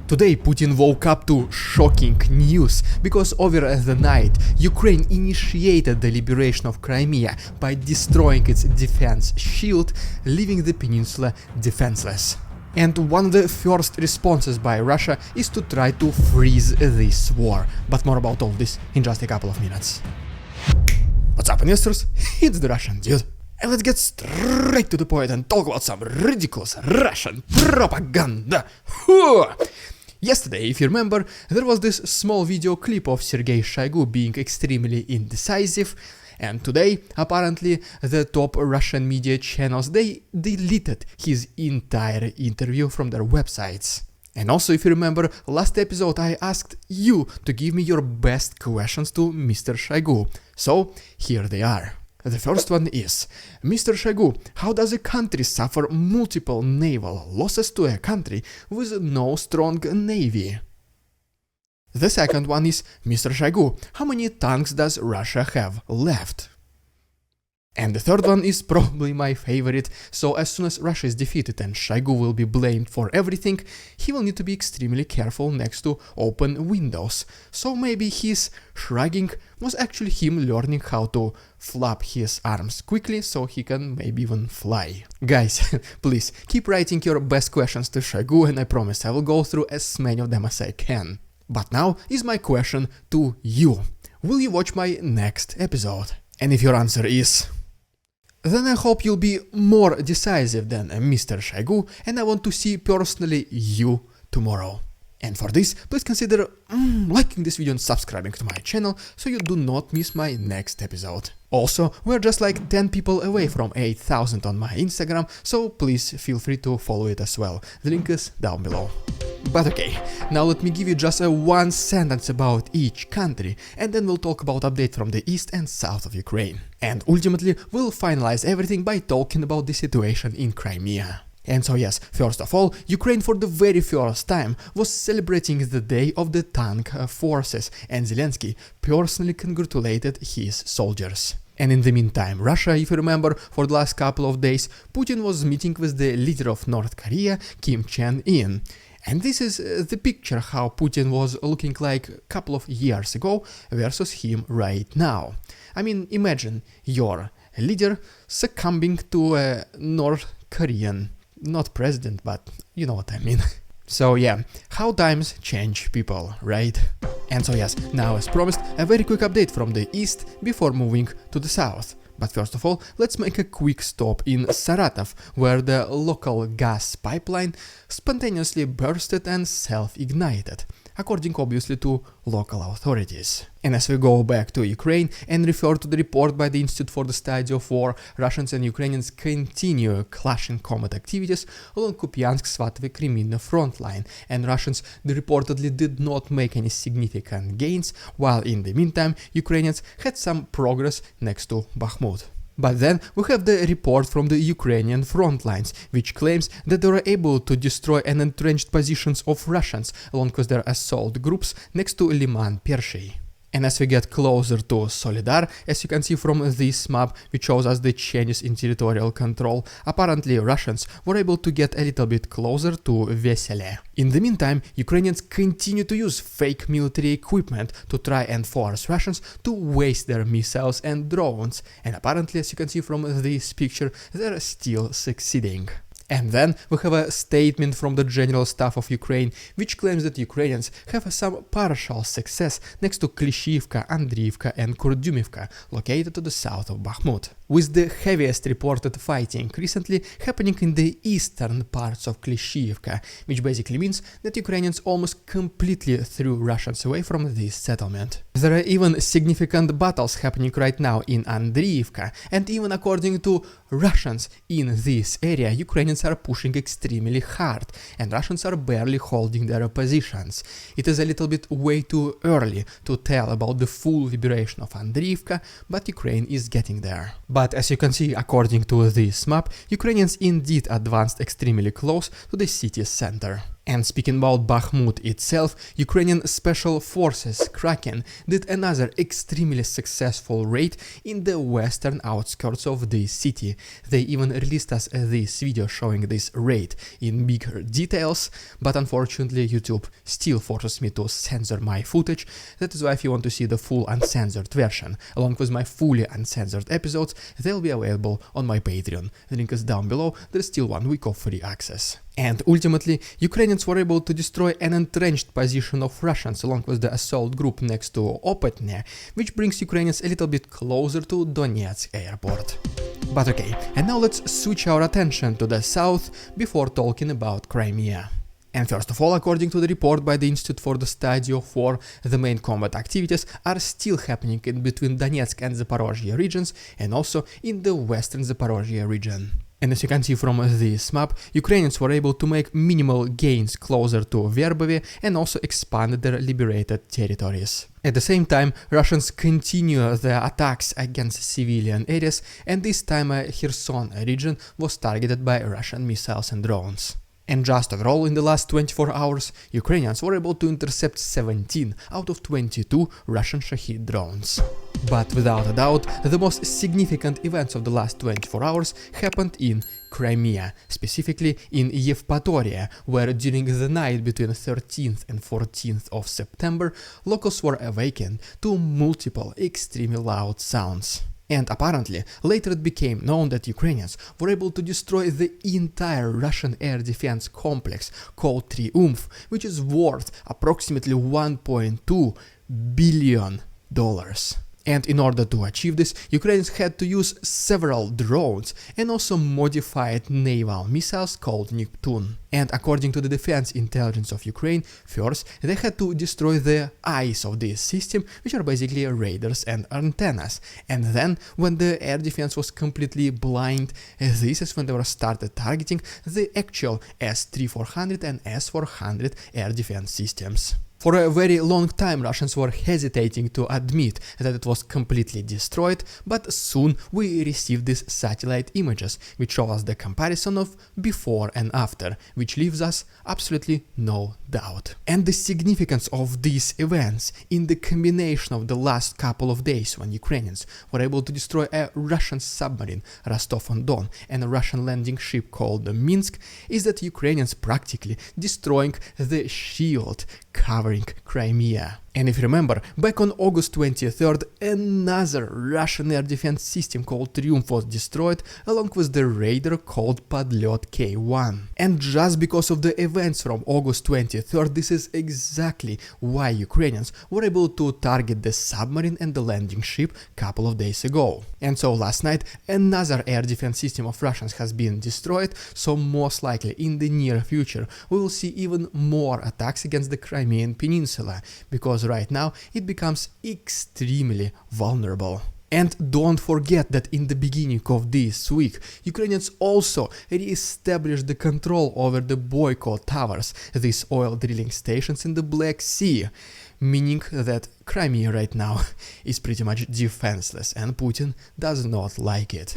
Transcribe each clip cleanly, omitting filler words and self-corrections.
Today Putin woke up to shocking news, because over the night Ukraine initiated the liberation of Crimea by destroying its defense shield, leaving the peninsula defenseless. And one of the first responses by Russia is to try to freeze this war, but more about all this in just a couple of minutes. What's up, investors? It's the Russian dude. And let's get straight to the point and talk about some ridiculous Russian propaganda. Yesterday, if you remember, there was this small video clip of Sergei Shoigu being extremely indecisive, and today, apparently, the top Russian media channels, they deleted his entire interview from their websites. And also, if you remember, last episode I asked you to give me your best questions to Mr. Shoigu, so here they are. The first one is, Mr. Shoigu, how does a country suffer multiple naval losses to a country with no strong navy? The second one is, Mr. Shoigu, how many tanks does Russia have left? And the third one is probably my favorite, so as soon as Russia is defeated and Shoigu will be blamed for everything, he will need to be extremely careful next to open windows. So maybe his shrugging was actually him learning how to flap his arms quickly so he can maybe even fly. Guys, please keep writing your best questions to Shoigu, and I promise I will go through as many of them as I can. But now is my question to you. Will you watch my next episode? And if your answer is then I hope you'll be more decisive than Mr. Shoigu, and I want to see personally you tomorrow. And for this, please consider liking this video and subscribing to my channel so you do not miss my next episode. Also, we're just like 10 people away from 8,000 on my Instagram, so please feel free to follow it as well. The link is down below. But okay, now let me give you just a one sentence about each country, and then we'll talk about update from the east and south of Ukraine. And ultimately, we'll finalize everything by talking about the situation in Crimea. And so yes, first of all, Ukraine for the very first time was celebrating the Day of the Tank Forces, and Zelensky personally congratulated his soldiers. And in the meantime, Russia, if you remember, for the last couple of days, Putin was meeting with the leader of North Korea, Kim Jong-un. And this is the picture how Putin was looking like a couple of years ago versus him right now. I mean, imagine your leader succumbing to a North Korean, not president, but you know what I mean. So yeah, how times change people, right? And so yes, now as promised, a very quick update from the east before moving to the south. But first of all, let's make a quick stop in Saratov, where the local gas pipeline spontaneously bursted and self-ignited, according obviously to local authorities. And as we go back to Ukraine and refer to the report by the Institute for the Study of War, Russians and Ukrainians continue clashing combat activities along Kupiansk-Svatovo Crimea front line, and Russians reportedly did not make any significant gains, while in the meantime Ukrainians had some progress next to Bakhmut. But then we have the report from the Ukrainian front lines, which claims that they were able to destroy an entrenched positions of Russians along with their assault groups next to Liman Pershey. And as we get closer to Solidar, as you can see from this map, which shows us the changes in territorial control, apparently Russians were able to get a little bit closer to Vesele. In the meantime, Ukrainians continue to use fake military equipment to try and force Russians to waste their missiles and drones, and apparently, as you can see from this picture, they're still succeeding. And then we have a statement from the General Staff of Ukraine, which claims that Ukrainians have some partial success next to Klishivka, Andriivka and Kurdyumivka, located to the south of Bakhmut, with the heaviest reported fighting recently happening in the eastern parts of Klishivka, which basically means that Ukrainians almost completely threw Russians away from this settlement. There are even significant battles happening right now in Andriivka, and even according to Russians in this area, Ukrainians are pushing extremely hard, and Russians are barely holding their positions. It is a little bit way too early to tell about the full liberation of Andriivka, but Ukraine is getting there. But as you can see, according to this map, Ukrainians indeed advanced extremely close to the city's center. And speaking about Bakhmut itself, Ukrainian Special Forces Kraken did another extremely successful raid in the western outskirts of the city. They even released us this video showing this raid in bigger details, but unfortunately YouTube still forces me to censor my footage. That is why if you want to see the full uncensored version, along with my fully uncensored episodes, they'll be available on my Patreon. The link is down below. There's still 1 week of free access. And ultimately, Ukrainians were able to destroy an entrenched position of Russians along with the assault group next to Opetne, which brings Ukrainians a little bit closer to Donetsk airport. But okay, and now let's switch our attention to the south before talking about Crimea. And first of all, according to the report by the Institute for the Study of War, the main combat activities are still happening in between Donetsk and Zaporozhye regions and also in the western Zaporozhye region. And as you can see from this map, Ukrainians were able to make minimal gains closer to Verbovy and also expand their liberated territories. At the same time, Russians continue their attacks against civilian areas, and this time Kherson region was targeted by Russian missiles and drones. And just overall, in the last 24 hours, Ukrainians were able to intercept 17 out of 22 Russian Shahed drones. But without a doubt, the most significant events of the last 24 hours happened in Crimea, specifically in Yevpatoria, where during the night between 13th and 14th of September, locals were awakened to multiple extremely loud sounds. And apparently, later it became known that Ukrainians were able to destroy the entire Russian air defense complex called Triumph, which is worth approximately $1.2 billion. And in order to achieve this, Ukrainians had to use several drones and also modified naval missiles called Neptune. And according to the Defense Intelligence of Ukraine, first they had to destroy the eyes of this system, which are basically radars and antennas. And then, when the air defense was completely blind, this is when they were started targeting the actual S-3400 and S-400 air defense systems. For a very long time, Russians were hesitating to admit that it was completely destroyed, but soon we received these satellite images, which show us the comparison of before and after, which leaves us absolutely no doubt. And the significance of these events in the combination of the last couple of days when Ukrainians were able to destroy a Russian submarine, Rostov-on-Don, and a Russian landing ship called the Minsk, is that Ukrainians practically destroying the shield covering Crimea. And if you remember, back on August 23rd, another Russian air defense system called Triumph was destroyed, along with the radar called Podlyot K1. And just because of the events from August 23rd, this is exactly why Ukrainians were able to target the submarine and the landing ship a couple of days ago. And so last night, another air defense system of Russians has been destroyed, so most likely in the near future we will see even more attacks against the Crimean peninsula, because right now it becomes extremely vulnerable. And don't forget that in the beginning of this week, Ukrainians also re-established the control over the boycott towers, these oil drilling stations in the Black Sea, meaning that Crimea right now is pretty much defenseless and Putin does not like it.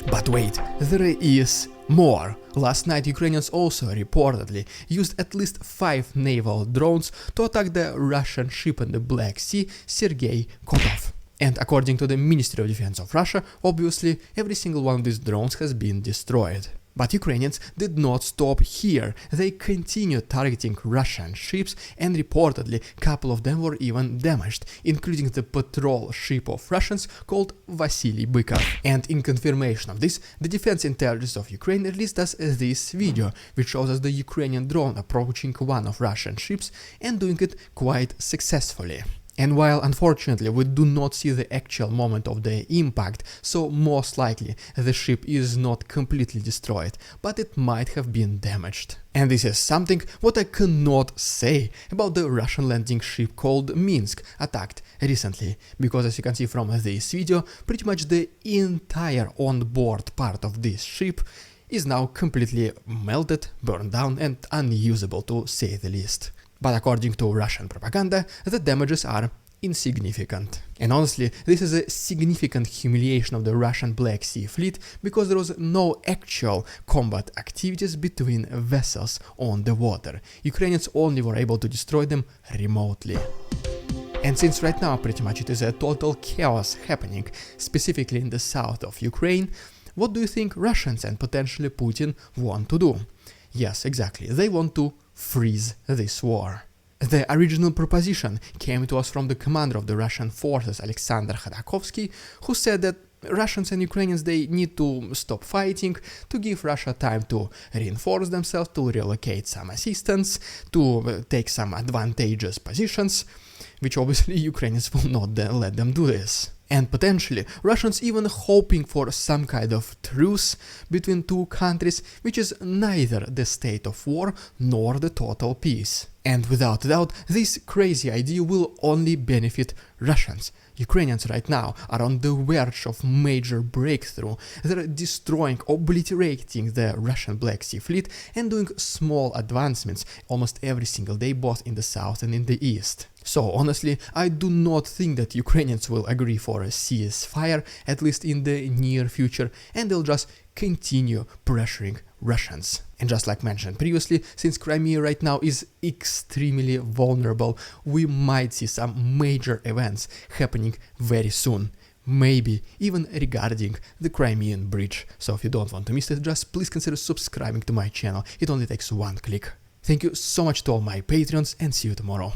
But wait, there is more. Last night Ukrainians also reportedly used at least 5 naval drones to attack the Russian ship in the Black Sea, Sergei Shoigu. And according to the Ministry of Defense of Russia, obviously every single one of these drones has been destroyed. But Ukrainians did not stop here. They continued targeting Russian ships, and reportedly a couple of them were even damaged, including the patrol ship of Russians called Vasily Bykov. And in confirmation of this, the Defense Intelligence of Ukraine released us this video, which shows us the Ukrainian drone approaching one of Russian ships and doing it quite successfully. And while unfortunately we do not see the actual moment of the impact, so most likely the ship is not completely destroyed, but it might have been damaged. And this is something what I cannot say about the Russian landing ship called Minsk, attacked recently, because as you can see from this video, pretty much the entire on-board part of this ship is now completely melted, burned down and unusable to say the least. But according to Russian propaganda, the damages are insignificant. And honestly, this is a significant humiliation of the Russian Black Sea Fleet because there was no actual combat activities between vessels on the water. Ukrainians only were able to destroy them remotely. And since right now pretty much it is a total chaos happening, specifically in the south of Ukraine, what do you think Russians and potentially Putin want to do? Yes, exactly, they want to freeze this war. The original proposition came to us from the commander of the Russian forces, Alexander Khodorkovsky, who said that Russians and Ukrainians, they need to stop fighting, to give Russia time to reinforce themselves, to relocate some assistance, to take some advantageous positions, which obviously Ukrainians will not let them do this. And potentially, Russians even hoping for some kind of truce between two countries, which is neither the state of war nor the total peace. And without doubt, this crazy idea will only benefit Russians. Ukrainians right now are on the verge of major breakthrough. They're destroying, obliterating the Russian Black Sea Fleet and doing small advancements almost every single day, both in the south and in the east. So honestly, I do not think that Ukrainians will agree for a ceasefire, at least in the near future, and they'll just continue pressuring Russians. And just like mentioned previously, since Crimea right now is extremely vulnerable, we might see some major events happening very soon. Maybe even regarding the Crimean bridge. So if you don't want to miss it, just please consider subscribing to my channel. It only takes one click. Thank you so much to all my Patreons and see you tomorrow.